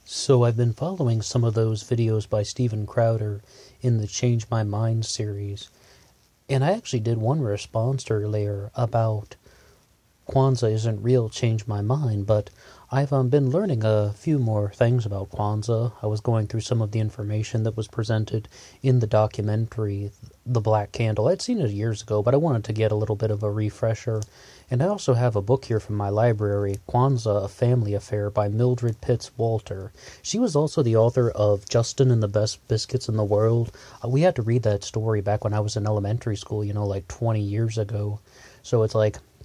So I've been following some of those videos by Steven Crowder in the Change My Mind series, and I actually did one response earlier about Kwanzaa isn't real, change my mind, but I've been learning a few more things about Kwanzaa. I was going through some of the information that was presented in the documentary, The Black Candle. I'd seen it years ago, but I wanted to get a little bit of a refresher. And I also have a book here from my library, Kwanzaa, A Family Affair by Mildred Pitts Walter. She was also the author of Justin and the Best Biscuits in the World. We had to read that story back when I was in elementary school, like 20 years ago. So it's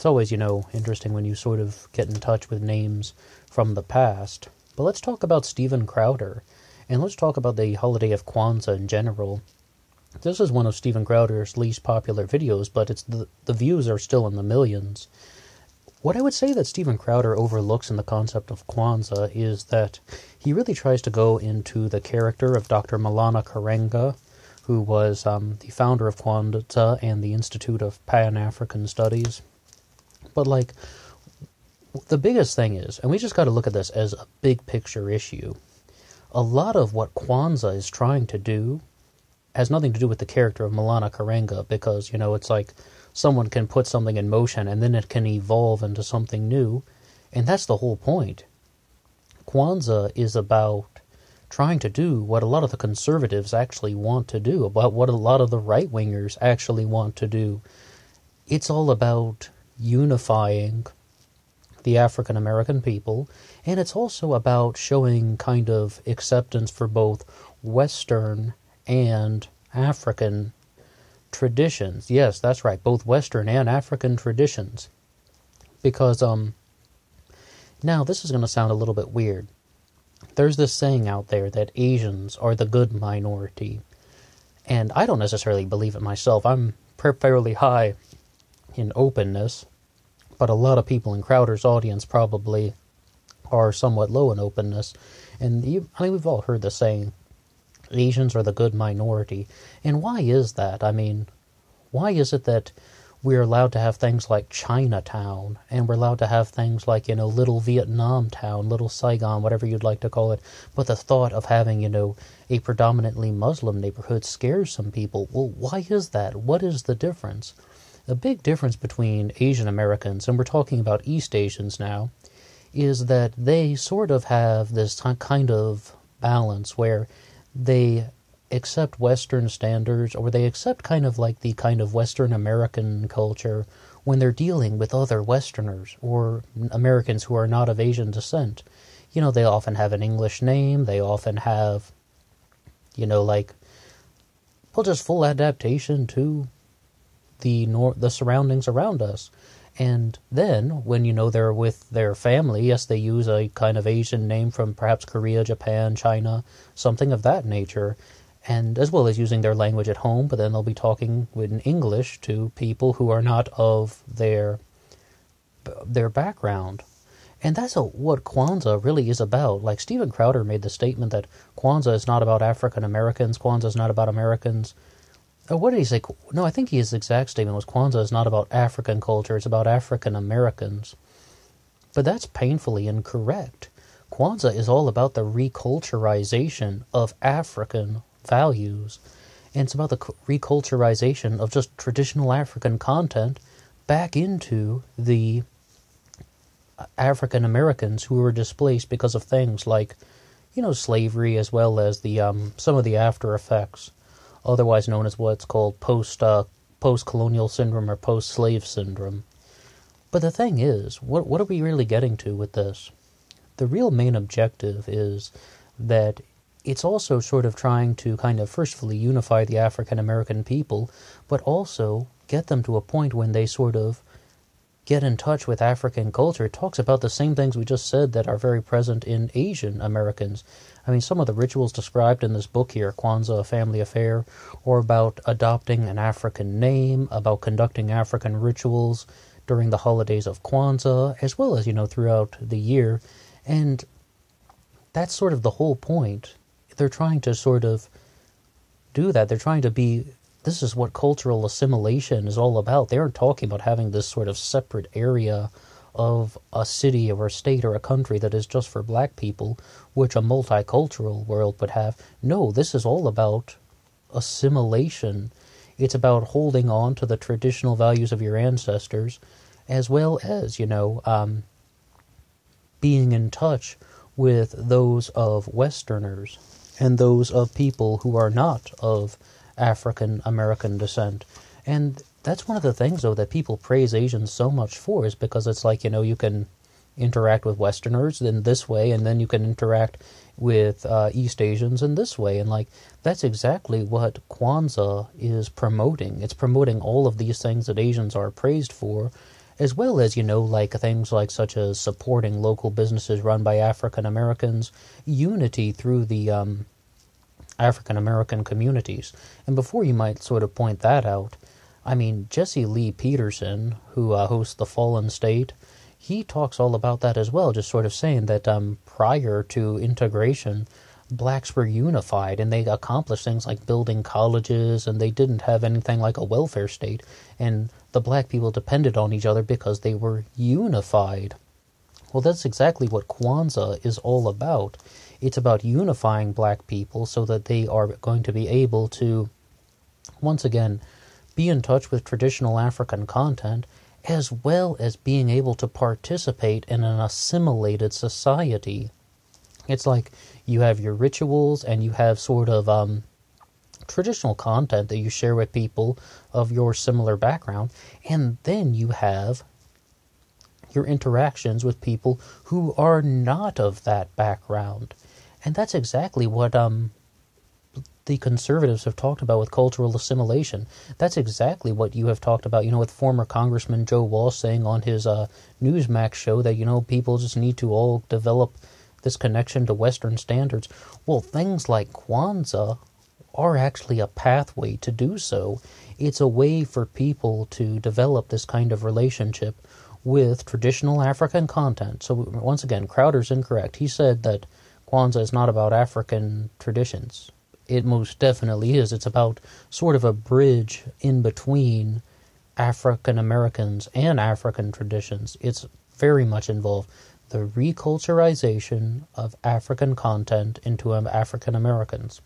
always, interesting when you sort of get in touch with names from the past. But let's talk about Steven Crowder, and let's talk about the holiday of Kwanzaa in general. This is one of Steven Crowder's least popular videos, but the views are still in the millions. What I would say that Steven Crowder overlooks in the concept of Kwanzaa is that he really tries to go into the character of Dr. Maulana Karenga, who was the founder of Kwanzaa and the Institute of Pan-African Studies. But, the biggest thing is, and we just got to look at this as a big picture issue, a lot of what Kwanzaa is trying to do has nothing to do with the character of Maulana Karenga, because, it's like someone can put something in motion and then it can evolve into something new, and that's the whole point. Kwanzaa is about trying to do what a lot of the conservatives actually want to do, about what a lot of the right-wingers actually want to do. It's all about unifying the African American people, and it's also about showing kind of acceptance for both Western and African traditions. Yes, that's right, both Western and African traditions. Because, now this is going to sound a little bit weird. There's this saying out there that Asians are the good minority, and I don't necessarily believe it myself. I'm fairly high in openness, but a lot of people in Crowder's audience probably are somewhat low in openness. And we've all heard the saying, Asians are the good minority. And why is that? Why is it that we're allowed to have things like Chinatown, and we're allowed to have things like, Little Vietnam Town, Little Saigon, whatever you'd like to call it, but the thought of having, a predominantly Muslim neighborhood scares some people? Well, why is that? What is the difference? The big difference between Asian Americans, and we're talking about East Asians now, is that they sort of have this kind of balance where they accept Western standards, or they accept kind of like the kind of Western American culture when they're dealing with other Westerners or Americans who are not of Asian descent. They often have an English name, they often have, just full adaptation to the surroundings around us. And then, when, they're with their family, yes, they use a kind of Asian name from perhaps Korea, Japan, China, something of that nature, and as well as using their language at home, but then they'll be talking in English to people who are not of their background. And that's what Kwanzaa really is about. Like, Steven Crowder made the statement that Kwanzaa is not about African Americans, Kwanzaa is not about Americans. Or what did he say? No, I think his exact statement was Kwanzaa is not about African culture, it's about African Americans. But that's painfully incorrect. Kwanzaa is all about the reculturization of African values. And it's about the reculturization of just traditional African content back into the African Americans who were displaced because of things like, slavery, as well as the some of the after effects, otherwise known as what's called post-colonial syndrome or post-slave syndrome. But the thing is, what are we really getting to with this? The real main objective is that it's also sort of trying to kind of firstly unify the African American people, but also get them to a point when they sort of get in touch with African culture. It talks about the same things we just said that are very present in Asian Americans. Some of the rituals described in this book here, Kwanzaa, A Family Affair, or about adopting an African name, about conducting African rituals during the holidays of Kwanzaa, as well as, throughout the year. And that's sort of the whole point. They're trying to sort of do that. They're trying to be This is what cultural assimilation is all about. They aren't talking about having this sort of separate area of a city or a state or a country that is just for black people, which a multicultural world would have. No, this is all about assimilation. It's about holding on to the traditional values of your ancestors, as well as, being in touch with those of Westerners and those of people who are not of African American descent. And that's one of the things, though, that people praise Asians so much for, is because it's like, you can interact with Westerners in this way, and then you can interact with East Asians in this way. And, that's exactly what Kwanzaa is promoting. It's promoting all of these things that Asians are praised for, as well as, things such as supporting local businesses run by African Americans, unity through the African American communities. And before you might sort of point that out, Jesse Lee Peterson, who hosts The Fallen State, he talks all about that as well, just sort of saying that prior to integration, blacks were unified, and they accomplished things like building colleges, and they didn't have anything like a welfare state, and the black people depended on each other because they were unified. Well, that's exactly what Kwanzaa is all about. It's about unifying black people so that they are going to be able to, once again, be in touch with traditional African content, as well as being able to participate in an assimilated society. It's like you have your rituals and you have sort of traditional content that you share with people of your similar background, and then you have your interactions with people who are not of that background. And that's exactly what the conservatives have talked about with cultural assimilation. That's exactly what you have talked about, with former Congressman Joe Walsh saying on his Newsmax show that, people just need to all develop this connection to Western standards. Well, things like Kwanzaa are actually a pathway to do so. It's a way for people to develop this kind of relationship with traditional African content. So once again, Crowder's incorrect. He said that Kwanzaa is not about African traditions. It most definitely is. It's about sort of a bridge in between African Americans and African traditions. It's very much involved. The reculturization of African content into African Americans.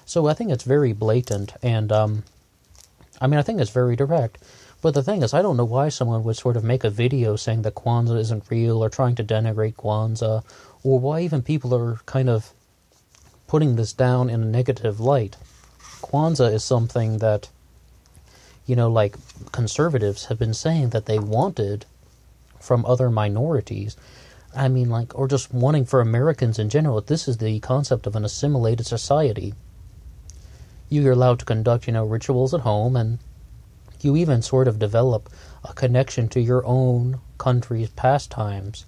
So I think it's very blatant, and I think it's very direct. But the thing is, I don't know why someone would sort of make a video saying that Kwanzaa isn't real, or trying to denigrate Kwanzaa, or why even people are kind of putting this down in a negative light. Kwanzaa is something that, conservatives have been saying that they wanted from other minorities. Or just wanting for Americans in general. This is the concept of an assimilated society. You're allowed to conduct, rituals at home, and you even sort of develop a connection to your own country's pastimes,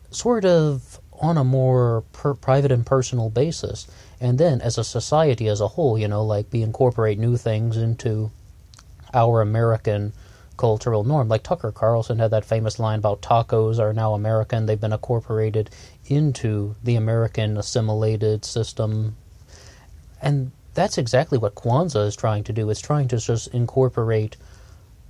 sort of on a more private and personal basis. And then as a society as a whole, we incorporate new things into our American cultural norm. Like Tucker Carlson had that famous line about tacos are now American. They've been incorporated into the American assimilated system. And that's exactly what Kwanzaa is trying to do. It's trying to just incorporate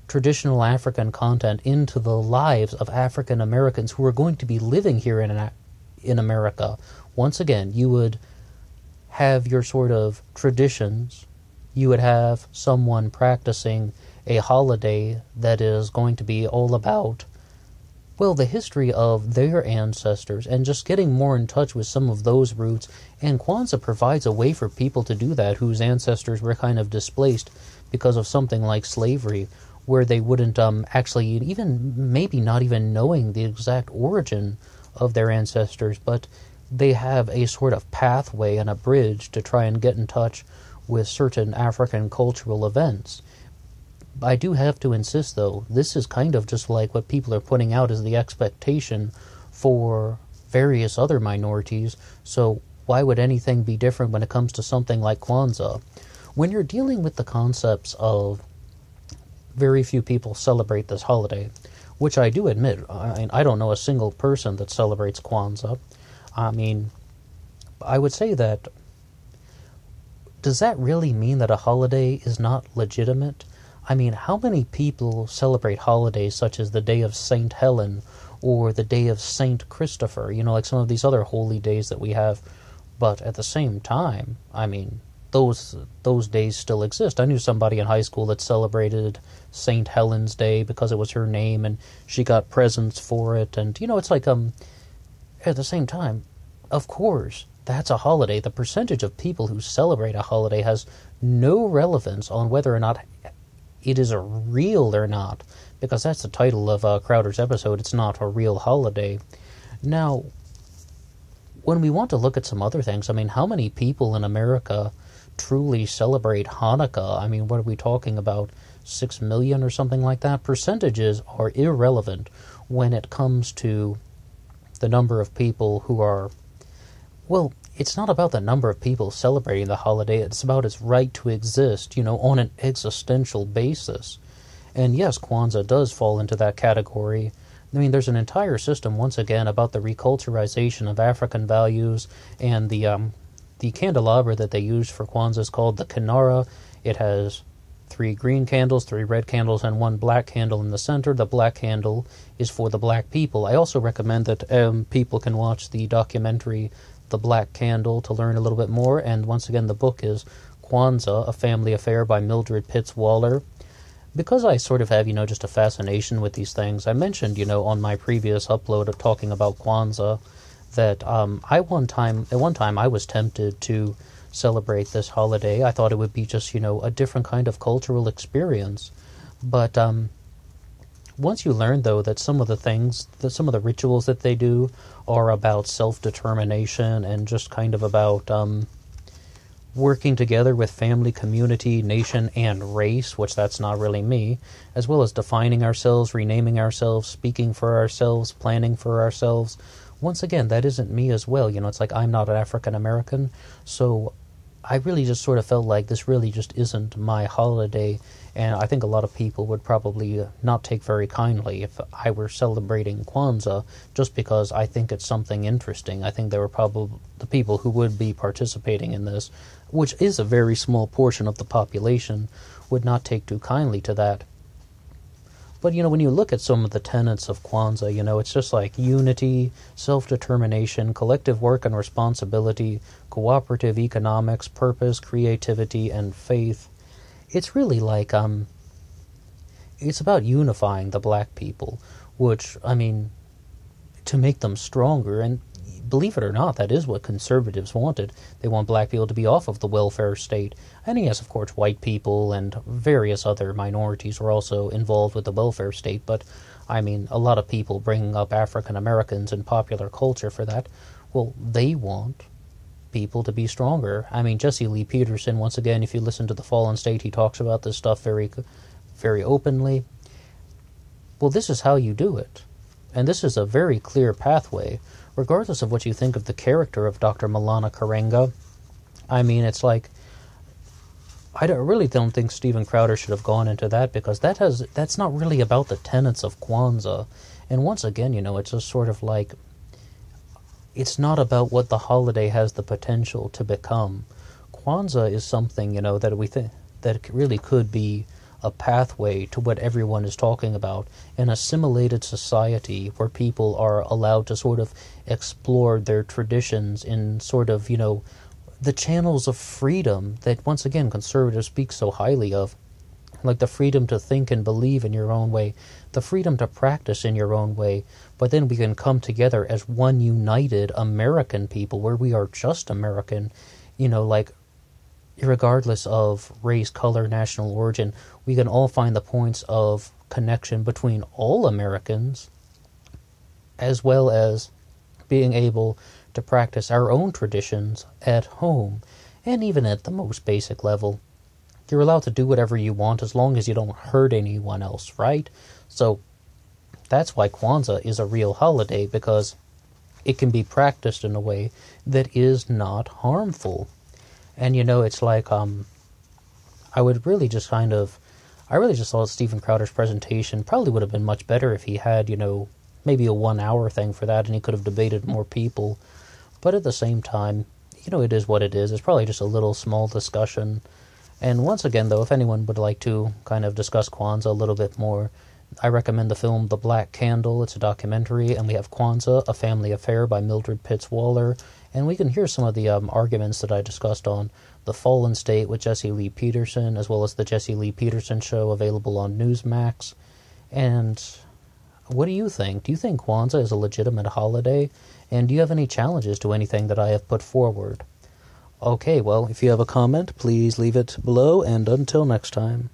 traditional African content into the lives of African Americans who are going to be living here in America. Once again, you would have your sort of traditions. You would have someone practicing a holiday that is going to be all about, the history of their ancestors, and just getting more in touch with some of those roots. And Kwanzaa provides a way for people to do that whose ancestors were kind of displaced because of something like slavery, where they wouldn't actually even, maybe not even knowing the exact origin of their ancestors, but they have a sort of pathway and a bridge to try and get in touch with certain African cultural events. I do have to insist, though, this is kind of just like what people are putting out as the expectation for various other minorities, so why would anything be different when it comes to something like Kwanzaa? When you're dealing with the concepts of very few people celebrate this holiday, which I do admit, I don't know a single person that celebrates Kwanzaa. I would say that, does that really mean that a holiday is not legitimate? I mean, how many people celebrate holidays such as the Day of Saint Helen or the Day of Saint Christopher, like some of these other holy days that we have, but at the same time, I mean, those days still exist. I knew somebody in high school that celebrated Saint Helen's Day because it was her name and she got presents for it, and it's like at the same time, of course, that's a holiday. The percentage of people who celebrate a holiday has no relevance on whether or not it is a real or not, because that's the title of Crowder's episode. It's not a real holiday. Now, when we want to look at some other things, I mean, how many people in America truly celebrate Hanukkah? I mean, what are we talking about? 6 million or something like that? Percentages are irrelevant when it comes to the number of people who are... Well, it's not about the number of people celebrating the holiday. It's about its right to exist, on an existential basis. And yes, Kwanzaa does fall into that category. I mean, there's an entire system, once again, about the reculturization of African values, and the candelabra that they use for Kwanzaa is called the Kinara. It has 3 green candles, 3 red candles, and 1 black candle in the center. The black candle is for the black people. I also recommend that people can watch the documentary The Black Candle to learn a little bit more. And once again, the book is Kwanzaa, A Family Affair by Mildred Pitts Waller. Because I sort of have, just a fascination with these things, I mentioned, on my previous upload of talking about Kwanzaa, that at one time I was tempted to celebrate this holiday. I thought it would be just, a different kind of cultural experience. But once you learn, though, that some of the rituals that they do are about self-determination and just kind of about working together with family, community, nation, and race, which that's not really me, as well as defining ourselves, renaming ourselves, speaking for ourselves, planning for ourselves. Once again, that isn't me as well. It's like I'm not an African American, so I really just sort of felt like this really just isn't my holiday, and I think a lot of people would probably not take very kindly if I were celebrating Kwanzaa just because I think it's something interesting. I think there were probably the people who would be participating in this, which is a very small portion of the population, would not take too kindly to that. But, when you look at some of the tenets of Kwanzaa, it's just like unity, self-determination, collective work and responsibility, cooperative economics, purpose, creativity, and faith. It's really like, it's about unifying the black people, which, I mean, to make them stronger, and believe it or not, that is what conservatives wanted. They want black people to be off of the welfare state. And yes, of course, white people and various other minorities were also involved with the welfare state, but, I mean, a lot of people bringing up African Americans in popular culture for that, well, they want people to be stronger. I mean, Jesse Lee Peterson, once again, if you listen to The Fallen State, he talks about this stuff very, very openly. Well, this is how you do it. And this is a very clear pathway, regardless of what you think of the character of Dr. Malana Karenga. I mean, it's like, I really don't think Steven Crowder should have gone into that, because that's not really about the tenets of Kwanzaa. And once again, it's just sort of like, it's not about what the holiday has the potential to become. Kwanzaa is something, that we think that really could be a pathway to what everyone is talking about, an assimilated society where people are allowed to sort of explore their traditions in sort of, the channels of freedom that, once again, conservatives speak so highly of, like the freedom to think and believe in your own way, the freedom to practice in your own way, but then we can come together as one united American people where we are just American, like, regardless of race, color, national origin, we can all find the points of connection between all Americans, as well as being able to practice our own traditions at home, and even at the most basic level. You're allowed to do whatever you want as long as you don't hurt anyone else, right? So that's why Kwanzaa is a real holiday, because it can be practiced in a way that is not harmful. And, it's like, I really just thought Steven Crowder's presentation probably would have been much better if he had, maybe a 1 hour thing for that, and he could have debated more people. But at the same time, it is what it is. It's probably just a little small discussion. And once again, though, if anyone would like to kind of discuss Kwanzaa a little bit more, I recommend the film The Black Candle. It's a documentary, and we have Kwanzaa, A Family Affair by Mildred Pitts Waller, and we can hear some of the arguments that I discussed on The Fallen State with Jesse Lee Peterson, as well as the Jesse Lee Peterson Show, available on Newsmax. And what do you think? Do you think Kwanzaa is a legitimate holiday? And do you have any challenges to anything that I have put forward? Okay, well, if you have a comment, please leave it below, and until next time.